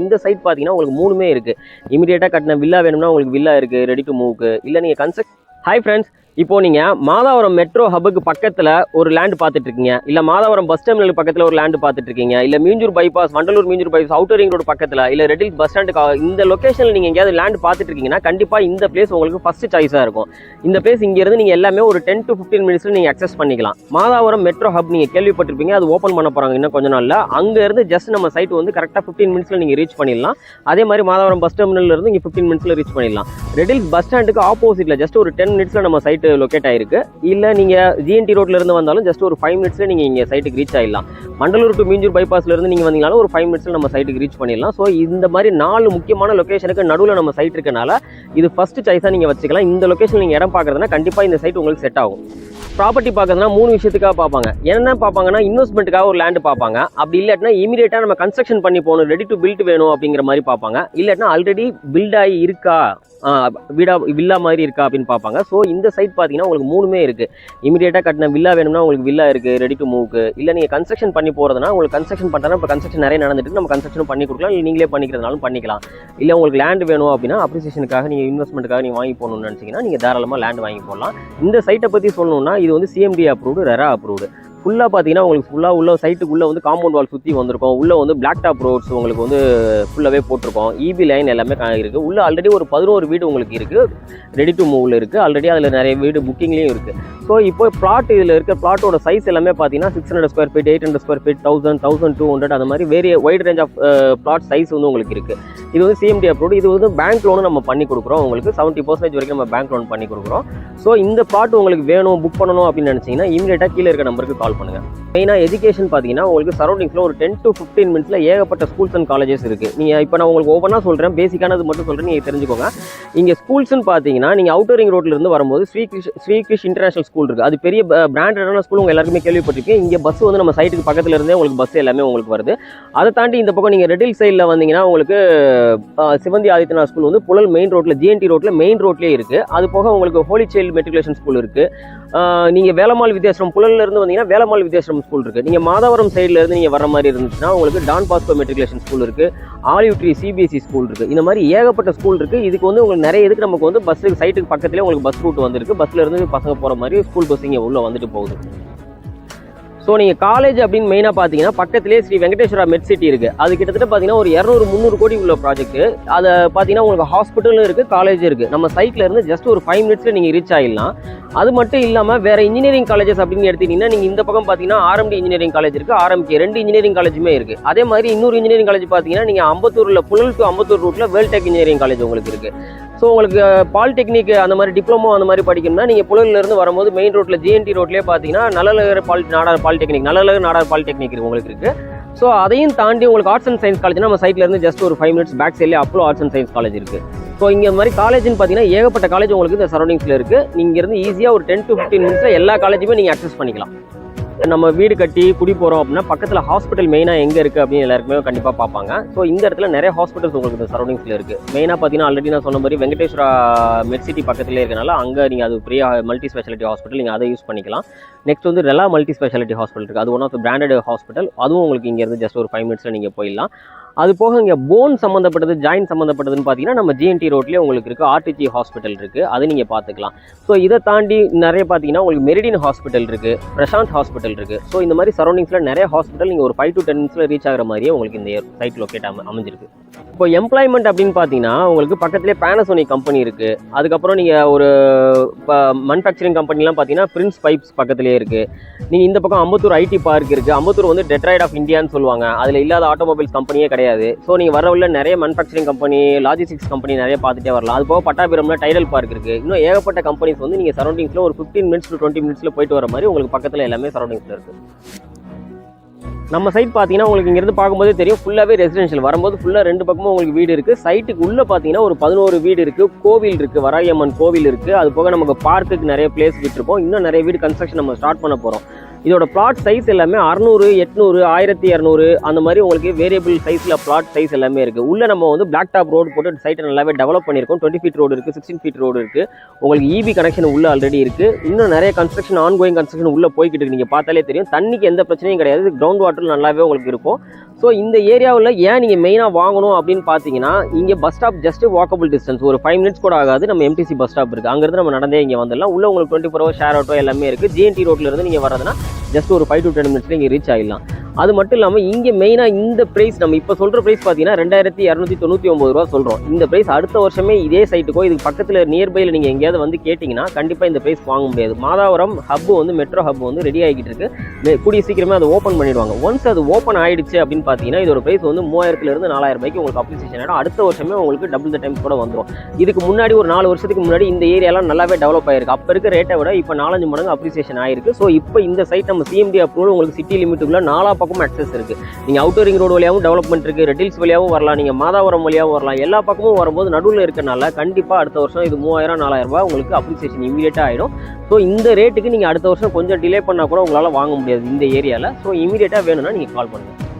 இந்த சைட் பார்த்தீங்கன்னா உங்களுக்கு 3மே இருக்குது. இமீடியட்டாக கட்டின வில்லா வேணும்னா உங்களுக்கு வில்லா இருக்குது ரெடி டு மூவ்க்கு. இல்லை நீங்கள் கன்ஸ்ட்ரக்ட். ஹாய் ஃப்ரெண்ட்ஸ், இப்போ நீங்கள் மாதாவரம் மெட்ரோ ஹப்புக்கு பக்கத்தில் ஒரு லேண்ட் பார்த்துட்டு இருக்கீங்க, இல்லை மாதாவரம் பஸ் டெர்மினல் பக்கத்தில் ஒரு லேண்ட் பார்த்துட்டு இருக்கீங்க, இல்லை Minjur bypass Vandalur Minjur bypass outer ring road பக்கத்தில், இல்லை ரெடில் பஸ் ஸ்டாண்டுக்கு இந்த லொக்கேஷனில் நீங்கள் எங்கேயாவது லேண்ட் பார்த்துட்டு இருக்கீங்கன்னா கண்டிப்பாக இந்த பிளேஸ் உங்களுக்கு ஃபஸ்ட்டு சாய்ஸாக இருக்கும். இந்த பிளேஸ் இங்கேருந்து நீங்கள் எல்லாமே ஒரு 10 to 15 மினிட்ஸில் நீங்கள் அக்சஸ் பண்ணிக்கலாம். மாதாவரம் மெட்ரோ ஹப் நீங்கள் கேள்விப்பட்டிருப்பீங்க, அது ஓப்பன் பண்ண போகிறாங்க இன்னும் கொஞ்சம் நாளில். அங்கேருந்து ஜஸ்ட் நம்ம சைட் வந்து கரெக்டாக 15 மினிட்ஸில் நீங்கள் ரீச் பண்ணிடலாம். அதே மாதிரி மாதாவரம் பஸ் டெர்மினல்லேருந்து இங்கே 15 மினிட்ஸில் ரீச் பண்ணிடலாம். ரெடில் பஸ் ஸ்டாண்டுக்கு ஆப்போசிட்டில் ஜஸ்ட் ஒரு 10 மினிட்ஸில் நம்ம சைட்டு லொக்கேட் ஆயிருக்கு. இல்லை நீங்கள் ஜிஎன்டி ரோட்ல இருந்து வந்தாலும் ஜஸ்ட் ஒரு 5 மினிட்ஸ்ல நீங்கள் இங்கே சைட்டுக்கு ரீச் ஆகிடலாம். மண்டலூர் டு மீஞ்சூர் பைபாஸ்ல இருந்து நீங்கள் வந்தீங்கனாலும் ஒரு 5 மினிட்ஸ்ல நம்ம சைட்டுக்கு ரீச் பண்ணிடலாம். ஸோ இந்த மாதிரி 4 முக்கியமான லொக்கேஷனுக்கு நடுவில் நம்ம சைட் இருக்கனால இது ஃபர்ஸ்ட் சாய்ஸாக நீங்கள் வச்சுக்கலாம். இந்த லொக்கேஷன் நீங்கள் இடம் பார்க்குறதுனா கண்டிப்பாக இந்த சைட் உங்களுக்கு செட் ஆகும். ப்ராப்பர்ட்டி பார்க்கறதுனா 3 விஷயத்துக்காக பார்ப்பாங்க. என்ன பார்ப்பாங்கன்னா இன்வெஸ்ட்மெண்ட்டுக்காக ஒரு லேண்டு பார்ப்பாங்க. அப்படி இல்லாட்டினா இமீடியட்டாக நம்ம கன்ஸ்ட்ரக்ஷன் பண்ணி போகணும், ரெடி டு பில்ட் வேணும் அப்படிங்கிற மாதிரி பார்ப்பாங்க. இல்லாட்டினா ஆல்ரெடி பில்ட் ஆகி இருக்கா, வீடா வில்லா மாதிரி இருக்கா அப்படின்னு பார்ப்பாங்க. ஸோ இந்த சைட் பார்த்தீங்கன்னா உங்களுக்கு 3மே இருக்குது. இமீடியட்டாக கட்டின வில்லா வேணும்னா உங்களுக்கு வில்லா இருக்குது ரெடி டு மூவ்க்கு. இல்லை நீங்கள் கன்ஸ்ட்ரக்ஷன் பண்ணி போகிறதுனா உங்களுக்கு கன்ஸ்ட்ரக்ஷன் பண்ணுறதுனா இப்போ கன்ஸ்ட்ரக்ஷன் நிறைய நடந்துட்டு நம்ம கன்ஸ்ட்ரக்ஷன் பண்ணி கொடுக்கலாம், இல்லை நீங்களே பண்ணிக்கிறதுனாலும் பண்ணிக்கலாம். இல்லை உங்களுக்கு லேண்ட் வேணும் அப்படின்னா அப்ரிசியேஷனுக்காக நீங்கள் இன்வெஸ்ட்மெண்ட்டுக்காக நீங்கள் வாங்கி போகணும்னு நினச்சிங்கன்னா நீங்கள் தாராளமாக லேண்ட் வாங்கி போடலாம். இந்த சைட்டை பற்றி சொல்லணும்னா இது வந்து சிஎம்டி அப்ரூவ்டு, ரெரா அப்ரூவ்டு. ஃபுல்லாக பார்த்தீங்கன்னா உங்களுக்கு ஃபுல்லாக உள்ள சைட்டுக்குள்ளே வந்து காம்பவுண்ட் வால் சுற்றி வந்திருக்கும். உள்ளே வந்து பிளாக் டாப் ரோட்ஸ் உங்களுக்கு வந்து ஃபுல்லாகவே போட்டிருக்கோம். இபி லைன் எல்லாமே இருக்குது. உள்ளே ஆல்ரெடி ஒரு 11 வீடு உங்களுக்கு இருக்குது ரெடி டு மூவில் இருக்குது. ஆல்ரெடி அதில் நிறைய வீடு புக்கிங்லேயும் இருக்குது. ஸோ இப்போ பிளாட் இதில் இருக்க பிளாட்டோட சைஸ் எல்லாமே பார்த்தீங்கன்னா 600 ஸ்கொயர் ஃபீட், 800 ஸ்கொயர் ஃபீட், 1000, 1200 அந்த மாதிரி very wide range of plot size வந்து உங்களுக்கு இருக்குது. இது வந்து சிஎம்டி அப்ரூவ்டு. இது வந்து பேங்க் லோனும் நம்ம பண்ணி கொடுக்குறோம். உங்களுக்கு 70% வரைக்கும் நம்ம பேங்க் லோன் பண்ணி கொடுக்குறோம். ஸோ இந்த பிளாட் உங்களுக்கு வேணும், புக் பண்ணணும் அப்படின்னு நினச்சிங்கன்னா இமீடியட்டாக கீழே இருக்க நம்பருக்கு கால் பண்ணுங்கள். மெயினாக எஜுகேஷன் பார்த்தீங்கன்னா உங்களுக்கு சரௌண்டிங்ஸில் ஒரு 10 to 15 மினிட்ஸில் ஏகப்பட்ட ஸ்கூல்ஸ் அண்ட் காலேஜஸ் இருக்குது. நீங்கள் இப்போ நான் உங்களுக்கு ஒவ்வொன்றா சொல்கிறேன், பேசிக்கானது மட்டும் சொல்கிறேன், நீங்கள் தெரிஞ்சுக்கோங்க. இங்கே ஸ்கூல்ஸ்ன்னு பார்த்தீங்கன்னா நீங்கள் அவுட்டர் ரிங் ரோட்லேருந்து வரும்போது ஸ்ரீகிருஷ் இன்டர்நேஷனல் ஸ்கூல் இருக்குது. அது பெரிய பிராண்டடான ஸ்கூல், உங்கள் எல்லாருக்குமே கேள்விப்பட்டிருக்கீங்க. இங்கே பஸ் வந்து நம்ம சைட்டுக்கு பக்கத்தில் இருந்தே உங்களுக்கு பஸ் எல்லாமே உங்களுக்கு வருது. அதை தாண்டி இந்த பக்கம் நீங்கள் ரெடில் சைடில் வந்தீங்கன்னா உங்களுக்கு சிவந்தி ஆதித்யநாத் ஸ்கூல் வந்து புழல் மெயின் ரோட்டில், ஜிஎன்டி ரோட்டில் மெயின் ரோட்லேயே இருக்குது. அது போக உங்களுக்கு ஹோலி சைல்டு மெட்ரிகுலேஷன் ஸ்கூல் இருக்குது. நீங்கள் வேலம்மாள் வித்யாசிரம் புழல்ல இருந்து வந்தீங்கன்னா வேலம்மாள் வித்யாசிரம் ஸ்கூல் இருக்குது. நீங்கள் மாதாவரம் சைடில் இருந்து நீங்கள் வர மாதிரி இருந்துச்சுன்னா உங்களுக்கு டான் பாஸ்கோ மெட்ரிகுலேஷன் ஸ்கூல் இருக்குது, ஆலிவ் ட்ரீ சிபிஎஸ்சி ஸ்கூல் இருக்குது. இந்த மாதிரி ஏகப்பட்ட ஸ்கூல் இருக்குது. இதுக்கு வந்து உங்களுக்கு நிறைய இதுக்கு நமக்கு வந்து பஸ்ஸுக்கு சைட்டுக்கு பக்கத்துலேயே உங்களுக்கு பஸ் ரூட் வந்துருக்கு. பஸ்ஸில் இருந்து பசங்க போகிற மாதிரி ஸ்கூல் பஸ் இங்கே உள்ளே வந்துட்டு போகுது. ஸோ நீங்கள் காலேஜ் அப்படின்னு மெயினாக பார்த்தீங்கன்னா பக்கத்திலே ஸ்ரீ வெங்கடேஸ்வரா மெட் சிட்டி இருக்குது. அது கிட்டத்தட்ட பார்த்தீங்கன்னா ஒரு 200-300 கோடி உள்ள ப்ராஜெக்ட். அதை பார்த்தீங்கன்னா உங்களுக்கு ஹாஸ்பிட்டலும் இருக்குது, காலேஜும் இருக்குது. நம்ம சைட்டில் இருந்து ஜஸ்ட் ஒரு 5 மினிட்ஸில் நீங்கள் ரீச் ஆகிடலாம். அது மட்டும் இல்லாமல் வேறு இன்ஜினியரிங் காலேஜஸ் அப்படின்னு எடுத்துக்கிட்டிங்கன்னா நீங்கள் இந்த பக்கம் பார்த்தீங்கன்னா ஆர்எம்டி இன்ஜினியரிங் காலேஜ் இருக்குது, ஆர்எம்கே 2 இன்ஜினியரிங் காலேஜுமே இருக்குது. அதே மாதிரி இன்னொரு இன்ஜினியரிங் காலேஜ் பார்த்தீங்கன்னா நீங்கள் அம்பத்தூரில் புழல் டு அம்பத்தூர் ரூட்டில் வேல்டெக் இன்ஜினியரிங் காலேஜ் உங்களுக்கு இருக்குது. ஸோ உங்களுக்கு பாலிடெக்னிக் அந்த மாதிரி டிப்ளமோ அந்த மாதிரி படிக்கணும்னா நீங்கள் புழலிருந்து வரும்போது மெயின் ரோட்டில் ஜிஎன்டி ரோட்லேயே பார்த்தீங்கன்னா நல்லழகர் நாடார் பாலிடெக்னிக் இருக்குது உங்களுக்கு இருக்குது. ஸோ அதையும் தாண்டி உங்களுக்கு ஆர்ட்ஸ் அண்ட் சயின்ஸ் காலேஜ் நம்ம சைட்ல இருந்து ஜஸ்ட் ஒரு 5 மினிட்ஸ் பேக் சைட்லேயே அப்போ ஆர்ட்ஸ் அண்ட் சயின்ஸ் காலேஜ் இருக்குது. ஸோ இங்கே மாதிரி காலேஜ்னு பார்த்தீங்கன்னா ஏகப்பட்ட காலேஜ் உங்களுக்கு இந்த சரௌண்டிங்ஸில் இருக்குது. நீங்கள் இருந்து ஈஸியாக ஒரு 10 to 15 மினிட்ஸில் எல்லா காலேஜுமே நீங்கள் அக்சஸ் பண்ணிக்கலாம். நம்ம வீடு கட்டி குடி போகிறோம் அப்படின்னா பக்கத்தில் ஹாஸ்பிட்டல் மெயினாக எங்கே இருக்குது அப்படின்னு எல்லாருக்குமே கண்டிப்பாக பார்ப்பாங்க. ஸோ இந்த இடத்துல நிறைய ஹாஸ்பிட்டல்ஸ் உங்களுக்கு இந்த சரௌண்டிங்ஸில் இருக்குது. மெயினாக பார்த்தீங்கன்னா ஆல்ரெடி நான் சொன்ன மாதிரி வெங்கடேஸ்வரா மெட் சிட்டி பக்கத்துலேயே இருக்கனால அங்கே நீங்கள் அது பெரிய மல்டி ஸ்பெஷாலிட்டி ஹாஸ்பிட்டல், நீங்கள் அதை யூஸ் பண்ணிக்கலாம். நெக்ஸ்ட் வந்து ரெலா மல்டி ஸ்பெஷாலிட்டி ஹாஸ்பிட்டல் இருக்குது. அது ஒன் ஆஃப் பிராண்டட் ஹாஸ்பிட்டல். அதுவும் உங்களுக்கு இங்கேருந்து ஜஸ்ட் ஒரு 5 மினிட்ஸில் நீங்கள் போயிடலாம். அது போக இங்கே போன் சம்மந்தப்பட்டது, ஜாயின் சம்மந்தப்பட்டதுன்னு பார்த்தீங்கன்னா நம்ம ஜிஎன்டி ரோட்லேயே உங்களுக்கு இருக்குது ஆர்டிஜி ஹாஸ்பிட்டல் இருக்குது, அதை நீங்கள் பார்த்துக்கலாம். ஸோ இதை தாண்டி நிறைய பார்த்தீங்கன்னா உங்களுக்கு மெரிடியன் ஹாஸ்பிட்டல் இருக்குது, பிரசாந்த் ஹாஸ்பிட்டல் இருக்குது. ஸோ இந்த மாதிரி சரௌண்டிங்ஸில் நிறைய ஹாஸ்பிட்டல் நீங்கள் ஒரு 5 to 10 மினிட்ஸில் ரீச் ஆகிற மாதிரியே உங்களுக்கு இந்த சைட் லொக்கேட் அமைஞ்சிருக்கு. இப்போ எம்ப்ளாய்மெண்ட் அப்படின்னு பார்த்தீங்கன்னா உங்களுக்கு பக்கத்துலேயே பேனசோனிக் கம்பெனி இருக்குது. அதுக்கப்புறம் நீங்கள் ஒரு இப்போ மேனுஃபேக்சரிங் கம்பெனிலாம் பார்த்தீங்கன்னா பிரின்ஸ் பைப்ஸ் பக்கத்துலேயே இருக்குது. நீங்கள் இந்த பக்கம் அம்பத்தூர் ஐடி பார்க் இருக்குது. அம்பத்தூர் வந்து டெட்ராய்ட் ஆஃப் இந்தியான்னு சொல்லுவாங்க. அதில் இல்லாத ஆட்டோமொபைல்ஸ் கம்பெனியே கிடையாது. ஸோ நீங்கள் வரவுள்ள நிறைய மேனுஃபேக்சரிங் கம்பெனி, லாஜிஸ்டிக்ஸ் கம்பெனி நிறைய பார்த்துட்டே வரலாம். அது போக பட்டாபிரம்ல டைடல் பார்க் இருக்குது. இன்னும் ஏகப்பட்ட கம்பெனிஸ் வந்து நீங்கள் சரௌண்டிங்ஸில் ஒரு 15 மினிட்ஸ் to 20 மினிட்ஸில் போயிட்டு வர மாதிரி உங்களுக்கு பக்கத்தில் எல்லாமே சரௌண்டிங்ஸில் இருக்குது. நம்ம சைட் பார்த்தீங்கன்னா உங்களுக்கு இங்கேருந்து பார்க்கும்போதே தெரியும், ஃபுல்லாகவே ரெசிடென்ஷியல். வரும்போது ஃபுல்லாக 2 பக்கமும் உங்களுக்கு வீடு இருக்குது. சைட்டுக்கு உள்ளே பார்த்தீங்கன்னா ஒரு 11 வீடு இருக்குது, கோவில் இருக்குது, வராயம்மன் கோவில் இருக்குது. அது போக நமக்கு பார்க்குக்கு நிறைய பிளேஸ் விட்டுருக்கோம். இன்னும் நிறைய வீடு கன்ஸ்ட்ரக்ஷன் நம்ம ஸ்டார்ட் பண்ண போகிறோம். இதோட பிளாட் சைஸ் எல்லாமே 600, 800, 1200 அந்த மாதிரி உங்களுக்கு வேரியபிள் சைஸில் பிளாட் சைஸ் எல்லாமே இருக்குது. உள்ள நம்ம வந்து பிளாக் டாப் ரோடு போட்டு சைட்டை நல்லாவே டெவலப் பண்ணியிருக்கோம். 20 ஃபீட் ரோடு இருக்குது, 16 ஃபீட் ரோடு இருக்குது. உங்களுக்கு இபி கனெக்ஷன் உள்ள ஆல்ரெடி இருக்குது. இன்னும் நிறைய கன்ஸ்ட்ரக்ஷன் ஆன்கோயிங் கன்ஸ்ட்ரக்ஷன் உள்ளே போய்கிட்டு இருக்கு. நீங்கள் பார்த்தாலே தெரியும், தண்ணிக்கு எந்த பிரச்சனையும் கிடையாது. கிரவுண்ட் வாட்டர் நல்லாவே உங்களுக்கு இருக்கும். ஸோ இந்த ஏரியாவில் ஏன் நீங்கள் மெயினாக வாங்கணும் அப்படின்னு பார்த்தீங்கன்னா, இங்கே bus stop just walkable distance, ஒரு 5 மினிட்ஸ் கூட ஆகாது. நம்ம எம்டிசி பஸ் ஸ்டாப் இருக்குது, அங்கேருந்து நம்ம நடந்தே இங்கே வந்துடலாம். உள்ள உங்களுக்கு 24 ஹவர் ஷேர் ஆட்டோ எல்லாமே இருக்குது. ஜிஎன்டி ரோட்லேருந்து நீங்கள் வரதுன்னா ஜஸ்ட் ஒரு 5 to 10 மினிட்ஸ்ல இங்கே ரீச் ஆகிடலாம். அது மட்டும் இல்லாமல் இங்கே மெயினாக இந்த ப்ரைஸ் நம்ம இப்போ சொல்கிற ப்ரைஸ் பார்த்தீங்கன்னா 2299 ரூபா சொல்கிறோம். இந்த ப்ரைஸ் அடுத்த வருஷமே இதே சைட்டுக்கோ இதுக்கு பக்கத்தில் நியர்பையில் நீங்கள் எங்கேயாவது வந்து கேட்டிங்கன்னா கண்டிப்பாக இந்த ப்ரைஸ் வாங்க முடியாது. மாதாவரம் ஹப்பு வந்து மெட்ரோ ஹப் வந்து ரெடி ஆகிட்டு இருக்கு. கூடிய சீக்கிரமே அதை ஓப்பன் பண்ணிடுவாங்க. ஒன்ஸ் அது ஓப்பன் ஆயிடுச்சு அப்படின்னு பார்த்தீங்கன்னா இதோட ப்ரைஸ் வந்து 3000 to 4000 ரூபாய்க்கு உங்களுக்கு அப்ரிசியேஷன் ஆகிடும். அடுத்த வருஷமே உங்களுக்கு டபுள் த டைம்ஸ் கூட வந்துடும். இதுக்கு முன்னாடி ஒரு 4 வருஷத்துக்கு முன்னாடி இந்த ஏரியாலாம் நல்லாவே டெவலப் ஆயிருக்கு. அப்போ இருக்க ரேட்டை விட இப்போ 4-5 மடங்கு அப்ரிசியேஷன் ஆயிருக்கு. ஸோ இப்போ இந்த சைட் நம்ம சிஎம்டி அப்ரூவல் உங்களுக்கு சிட்டி லிமிட்டுக்குள்ள 4 பக்கமும் அக்சஸ் இருக்குது. நீங்கள் அவுட்டர் ரிங் ரோடு வழியாகவும் டெவலப்மெண்ட் இருக்குது, ரெட்டில்ஸ் வழியாகவும் வரலாம், நீங்கள் மாதாவரம் வழியாகவும் வரலாம். எல்லா பக்கமும் வரும்போது நடுவில் இருக்கனால கண்டிப்பாக அடுத்த வருஷம் இது 3000-4000 ரூபாய் உங்களுக்கு அப்ரிசியேஷன் இமீடியட்டாக ஆகிடும். ஸோ இந்த ரேட்டுக்கு நீங்கள் அடுத்த வருஷம் கொஞ்சம் டிலே பண்ணால் கூட உங்களால் வாங்க முடியாது இந்த ஏரியாவில். ஸோ இமீடியட்டாக வேணும்னா நீங்கள் கால் பண்ணுங்கள்.